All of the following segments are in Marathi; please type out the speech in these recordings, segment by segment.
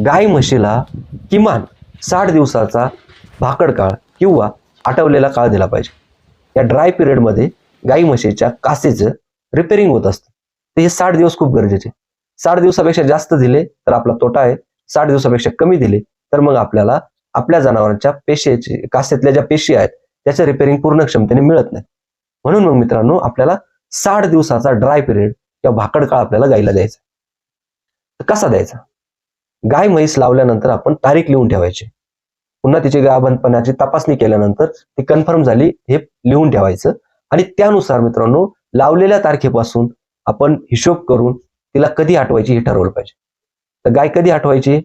गाय म्हशीला किमान 60 दिवसाचा भाकड काळ किंवा आटवलेला काळ दिला पाहिजे. या ड्राय पिरियडमध्ये गाई म्हशीच्या कासेचं रिपेअरिंग होत असतं. तर हे 60 दिवस खूप गरजेचे. 60 दिवसापेक्षा जास्त दिले तर आपला तोटा आहे. 60 दिवसापेक्षा कमी दिले तर मग आपल्याला आपल्या जनावरांच्या पेशीचे कासेतल्या ज्या पेशी आहेत त्याचं रिपेअरिंग पूर्ण क्षमतेने मिळत नाही. म्हणून मग मित्रांनो आपल्याला 60 दिवसाचा ड्राय पिरियड किंवा भाकड काळ आपल्याला गाईला द्यायचा. तर कसा द्यायचा? गाय म्हैस लावल्यानंतर आपण तारीख लिहून ठेवायची. पुन्हा तिची गाभणपणाची तपासणी केल्यानंतर ती कन्फर्म झाली हे लिहून ठेवायचं आणि त्यानुसार मित्रांनो लावलेल्या तारखेपासून आपण हिशोब करून तिला कधी आठवायची हे ठरवलं पाहिजे. तर गाय कधी आठवायची?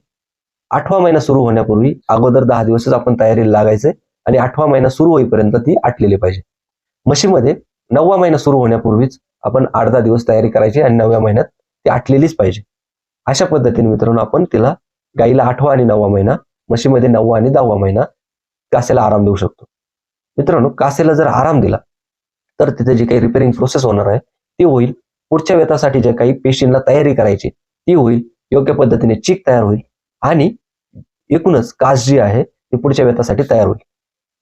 8वा महिना सुरू होण्यापूर्वी अगोदर 10 दिवसच आपण तयारीला लागायचे आणि 8वा महिना सुरू होईपर्यंत ती आटलेली पाहिजे. म्हशीमध्ये 9वा महिना सुरू होण्यापूर्वीच आपण 8-10 दिवस तयारी करायची आणि 9व्या महिन्यात ती आटलेलीच पाहिजे. अशा पद्धतीने मित्रांनो आपण तिला गाईला 8वा आणि 9वा महिना, म्हशीमध्ये 9वा आणि 10वा महिना कासेला आराम देऊ शकतो. मित्रांनो कासेला जर आराम दिला तर तिथे जी काही रिपेअरिंग प्रोसेस होणार आहे ती होईल. पुढच्या वेतासाठी ज्या काही पेशींना तयारी करायची ती होईल. योग्य पद्धतीने चीक तयार होईल आणि एकूणच कास जी आहे ती पुढच्या वेतासाठी तयार होईल.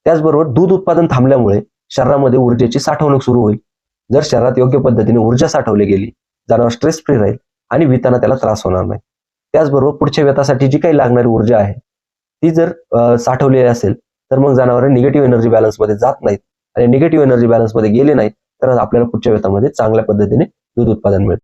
त्याचबरोबर दूध उत्पादन थांबल्यामुळे शरीरामध्ये ऊर्जेची साठवणूक सुरू होईल. जर शरीरात योग्य पद्धतीने ऊर्जा साठवली गेली जनावर स्ट्रेस फ्री राहील आणि विताना त्याला त्रास होणार नाही. त्याचबरोबर पुढच्या वेतासाठी जी काही लागणारी ऊर्जा आहे ती जर साठवलेली असेल तर मग जनावर निगेटिव्ह एनर्जी बॅलन्समध्ये जात नाहीत आणि निगेटिव्ह एनर्जी बॅलन्समध्ये गेले नाहीत तर आपल्याला पुढच्या वेतामध्ये चांगल्या पद्धतीने दूध उत्पादन मिळतं.